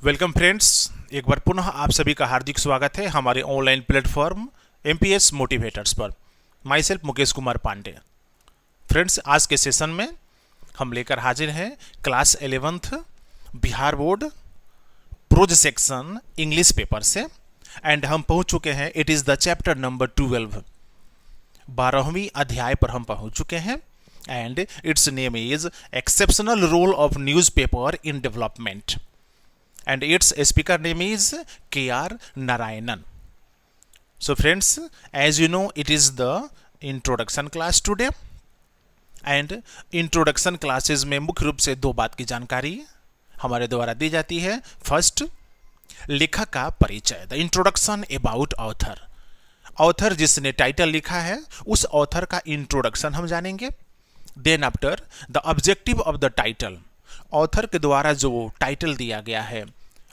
Welcome friends, एक बार पुनः आप सभी का हार्दिक स्वागत है हमारे ऑनलाइन प्लेटफॉर्म एमपीएस मोटिवेटर्स पर। Myself Mukesh Kumar Pandey. Friends, आज के सेशन में हम लेकर हाजिर हैं class 11th Bihar board prose section English paper से, एंड हम पहुंच चुके हैं। It is the chapter number 12, 12वीं अध्याय पर हम पहुंच चुके हैं, and its name is exceptional role of newspaper in development, and its speaker name is K.R. Narayanan. So friends, as you know, it is the introduction class today, and introduction classes में मुख्य रूप से दो बात की जानकारी हमारे द्वारा दी जाती है। फर्स्ट, लेखक का परिचय, the introduction about author. Author जिसने टाइटल लिखा है उस ऑथर का इंट्रोडक्शन हम जानेंगे। Then after, the objective of the title, author के द्वारा जो टाइटल दिया गया है,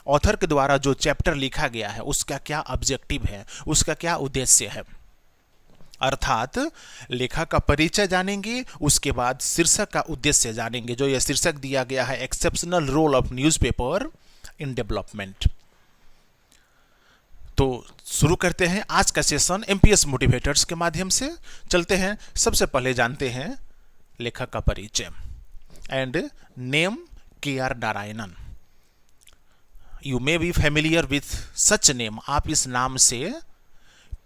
ऑथर के द्वारा जो चैप्टर लिखा गया है, उसका क्या ऑब्जेक्टिव है, उसका क्या उद्देश्य है। अर्थात लेखक का परिचय जानेंगे, उसके बाद शीर्षक का उद्देश्य जानेंगे। जो यह शीर्षक दिया गया है, exceptional role of newspaper in development. तो शुरू करते हैं आज का सेशन एमपीएस मोटिवेटर्स के माध्यम से। चलते हैं, सबसे पहले जानते हैं लेखक का परिचय। And name K.R. Narayanan. You may be familiar with such name, आप इस नाम से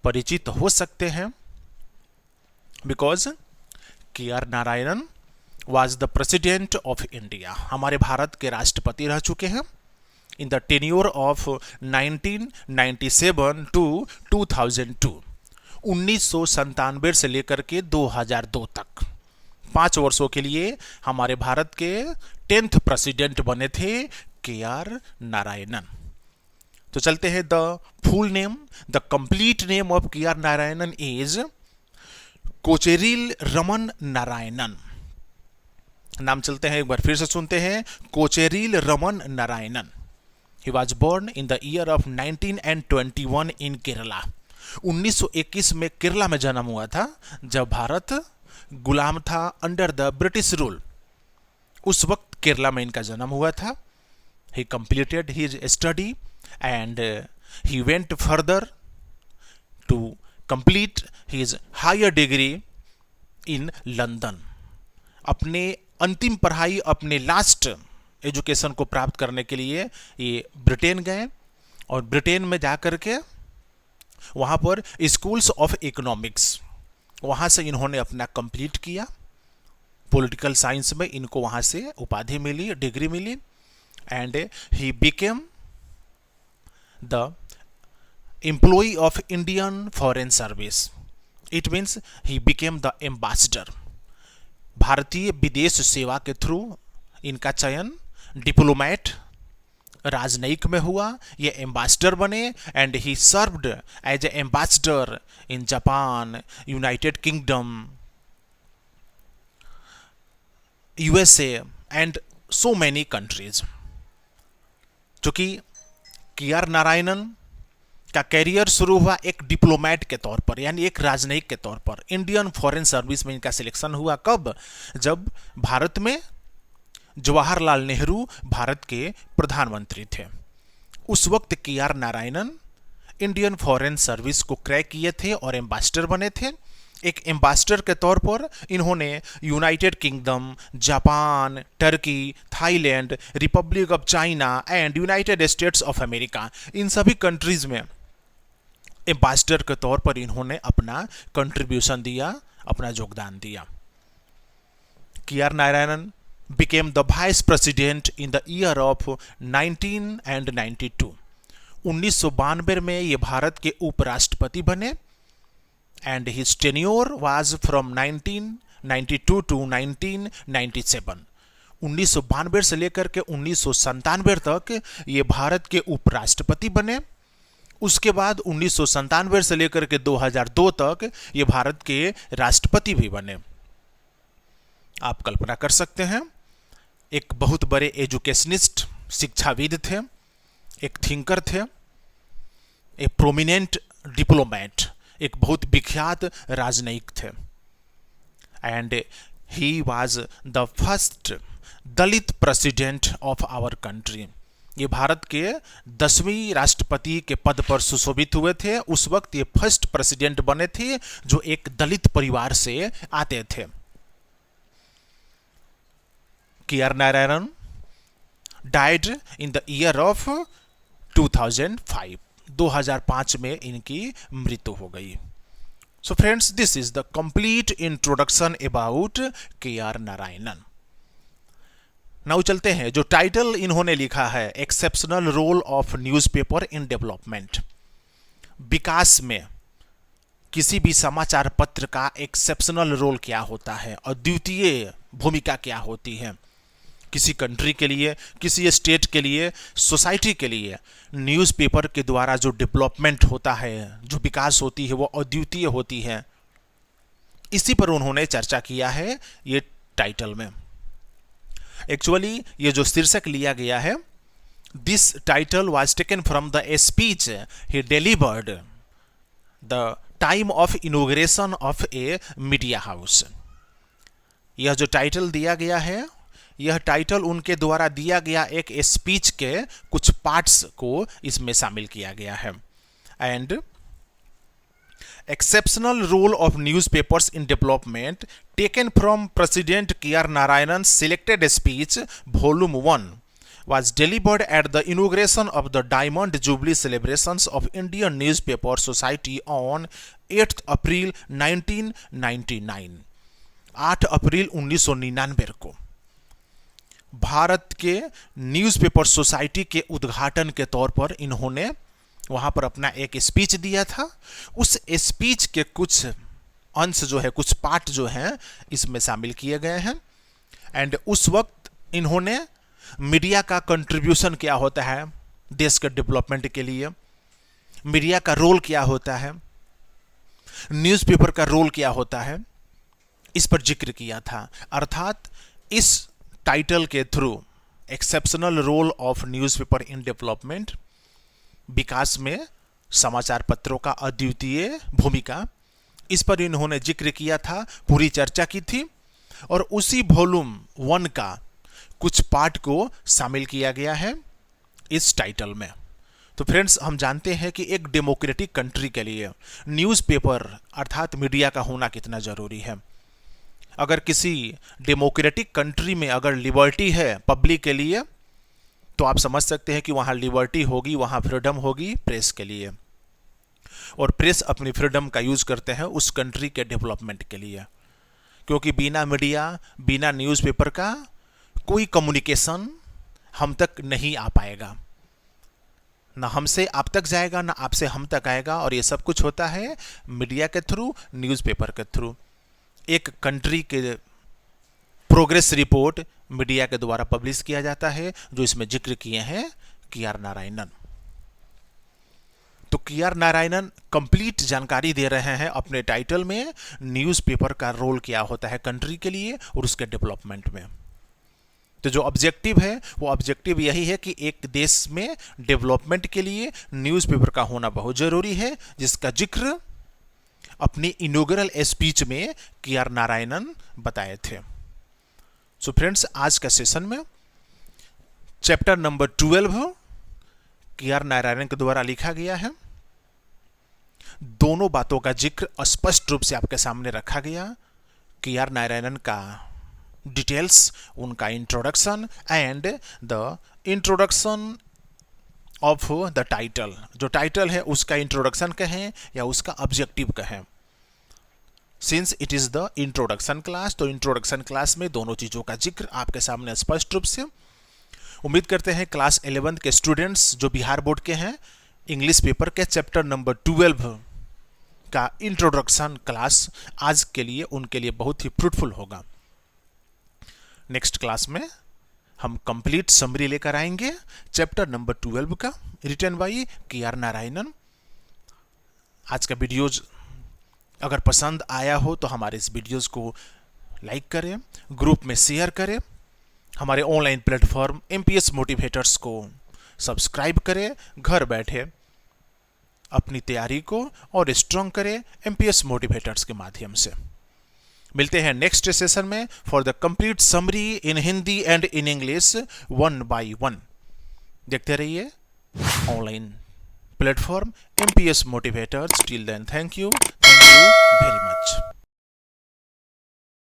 परिचित हो सकते हैं, because K.R. Narayanan was the president of India, हमारे भारत के राष्ट्रपति रह चुके हैं in the tenure of 1997 to 2002, 1997 से लेकर के 2002 तक 5 वर्षों के लिए हमारे भारत के 10th प्रेसिडेंट बने थे K.R. नारायणन। तो चलते हैं, the full name, the complete name of K.R. Narayanan is Kocheril Raman Narayanan. नाम चलते हैं, एक बार फिर से सुनते हैं, Kocheril Raman Narayanan. He was born in the year of 1921 in Kerala. 1921 में केरला में जन्म हुआ था, जब भारत गुलाम था अंडर द ब्रिटिश रूल। उस वक्त केरला में इनका जन्म हुआ था। He completed his study and he went further to complete his higher degree in London. अपने अंतिम पढ़ाई, अपने लास्ट एजुकेशन को प्राप्त करने के लिए ये ब्रिटेन गए, और ब्रिटेन में जाकर के वहाँ पर स्कूल्स ऑफ इकोनॉमिक्स, वहाँ से इन्होंने अपना कंप्लीट किया। पॉलिटिकल साइंस में इनको वहाँ से उपाधि मिली, डिग्री मिली, and he became the employee of Indian Foreign Service. It means he became the ambassador. भारतीय विदेश सेवा के थ्रू इनका चयन डिप्लोमेट, राजनयिक में हुआ, ये एम्बेसडर बने, and he served as a ambassador in Japan, United Kingdom, USA and so many countries. चूंकि K.R. नारायणन का कैरियर शुरू हुआ एक डिप्लोमेट के तौर पर, यानी एक राजनयिक के तौर पर। इंडियन फॉरेन सर्विस में इनका सिलेक्शन हुआ कब? जब भारत में जवाहरलाल नेहरू भारत के प्रधानमंत्री थे। उस वक्त K.R. Narayanan Indian foreign service को क्रैक किए थे और एम्बेसडर बने थे। एक एम्बेसडर के तौर पर इन्होंने United Kingdom, Japan, Turkey, Thailand, Republic of China and United States of America, इन सभी कंट्रीज में एम्बेसडर के तौर पर इन्होंने अपना कंट्रीब्यूशन दिया, अपना योगदान दिया। K.R. Narayanan became the vice president in the year of 1992। 1992 में ये भारत के उपराष्ट्रपति बने, and his tenure was from 1992 to 1997। 1992 से लेकर के 1997 तक ये भारत के उपराष्ट्रपति बने। उसके बाद 1997 से लेकर के 2002 तक ये भारत के राष्ट्रपति भी बने। आप कल्पना कर सकते हैं, एक बहुत बड़े एजुकेशनिस्ट, शिक्षाविद थे, एक थिंकर थे, एक प्रोमिनेंट डिप्लोमेट, एक बहुत विख्यात राजनयिक थे, and he was the first Dalit president of our country. ये भारत के 10वीं राष्ट्रपति के पद पर सुशोभित हुए थे। उस वक्त ये फर्स्ट प्रेसिडेंट बने थे जो एक दलित परिवार से आते थे। K R. Narayanan died in the year of 2005। 2005 में इनकी मृत्यु हो गई। So friends, this is the complete introduction about K R. Narayanan. Now चलते हैं, जो टाइटल इन्होंने लिखा है, exceptional role of newspaper in development. विकास में किसी भी समाचार पत्र का एक्सेप्शनल रोल क्या होता है, अद्वितीय भूमिका क्या होती है किसी कंट्री के लिए, किसी स्टेट के लिए, सोसाइटी के लिए। न्यूज़पेपर के द्वारा जो डेवलपमेंट होता है, जो विकास होती है, वो अद्वितीय होती है। इसी पर उन्होंने चर्चा किया है ये टाइटल में। एक्चुअली ये जो शीर्षक लिया गया है, this title was taken from the speech he delivered the time of inauguration of A media house. यह जो टाइटल दिया गया है, यह टाइटल उनके द्वारा दिया गया एक स्पीच के कुछ पार्ट्स को इसमें शामिल किया गया है। And exceptional role of newspapers in development taken from president KR. Narayanan selected speech volume 1 was delivered at the inauguration of the Diamond Jubilee celebrations of Indian Newspaper Society on 8th April 1999। 8 अप्रैल 1999 को भारत के newspaper society के उद्घाटन के तौर पर इन्होंने वहाँ पर अपना एक स्पीच दिया था। उस स्पीच के कुछ अंश जो है, कुछ पार्ट जो हैं, इसमें शामिल किए गए हैं। एंड उस वक्त इन्होंने मीडिया का कंट्रीब्यूशन क्या होता है देश के डेवलपमेंट के लिए, मीडिया का रोल क्या होता है, न्यूज़पेपर का रोल क्या होता है, इस पर जिक्र किया था। अर्थात इस टाइटल के through exceptional role of newspaper in development, विकास में समाचार पत्रों का अद्वितीय भूमिका, इस पर इन्होंने जिक्र किया था, पूरी चर्चा की थी। और उसी वॉल्यूम 1 का कुछ पार्ट को शामिल किया गया है इस टाइटल में। तो फ्रेंड्स, हम जानते हैं कि एक डेमोक्रेटिक कंट्री के लिए न्यूज़पेपर अर्थात मीडिया का होना कितना ज़रूरी है। अगर किसी डेमोक्रेटिक कंट्री में अगर लिबर्टी है पब्लिक के लिए, तो आप समझ सकते हैं कि वहाँ लिबर्टी होगी, वहाँ फ्रीडम होगी प्रेस के लिए। और प्रेस अपनी फ्रीडम का यूज़ करते हैं उस कंट्री के डेवलपमेंट के लिए, क्योंकि बिना मीडिया, बिना न्यूज़पेपर का कोई कम्युनिकेशन हम तक नहीं आ पाएगा। ना हमसे आप तक जाएगा, ना आपसे हम तक आएगा। और ये सब कुछ होता है मीडिया के थ्रू, न्यूज़पेपर के थ्रू। एक कंट्री के प्रोग्रेस रिपोर्ट मीडिया के द्वारा पब्लिश किया जाता है, जो इसमें जिक्र किए हैं के.आर. नारायणन। तो के.आर. नारायणन कंप्लीट जानकारी दे रहे हैं अपने टाइटल में, न्यूज़पेपर का रोल क्या होता है कंट्री के लिए और उसके डेवलपमेंट में। तो जो ऑब्जेक्टिव है, वो ऑब्जेक्टिव यही है कि एक देश में डेवलपमेंट के लिए न्यूज़पेपर का होना बहुत ज़रूरी है, जिसका जिक्र अपनी इनॉग्रल स्पीच में के.आर. नारायणन बताए थे। सो फ्रेंड्स, आज का सेशन में चैप्टर नंबर 12 के.आर. नारायणन के द्वारा लिखा गया है। दोनों बातों का जिक्र स्पष्ट रूप से आपके सामने रखा गया। के.आर. नारायणन का डिटेल्स, उनका introduction and the introduction of the title. जो टाइटल है उसका इंट्रोडक्शन कहें या उसका ऑब्जेक्टिव कहें। Since it is the introduction class, तो इंट्रोडक्शन क्लास में दोनों चीज़ों का जिक्र आपके सामने स्पष्ट रूप से। उम्मीद करते हैं क्लास 11th के स्टूडेंट्स जो बिहार बोर्ड के हैं, इंग्लिश पेपर के चैप्टर नंबर 12 का इंट्रोडक्शन क्लास आज के लिए उनके लिए बहुत ही फ्रूटफुल होगा। नेक्स्ट क्लास में हम कंप्लीट समरी लेकर आएंगे चैप्टर नंबर 12 का, रिटन बाय के.आर. नारायणन। आज का वीडियोज अगर पसंद आया हो तो हमारे इस वीडियोस को लाइक करें, ग्रुप में शेयर करें, हमारे ऑनलाइन प्लेटफॉर्म MPS मोटिवेटर्स को सब्सक्राइब करें। घर बैठे अपनी तैयारी को और स्ट्रॉन्ग करें MPS मोटिवेटर्स के माध्यम से। मिलते हैं नेक्स्ट सेशन में for the complete summary in Hindi and in English 1 by 1। देखते रहिए online platform MPS motivators. Till then, thank you.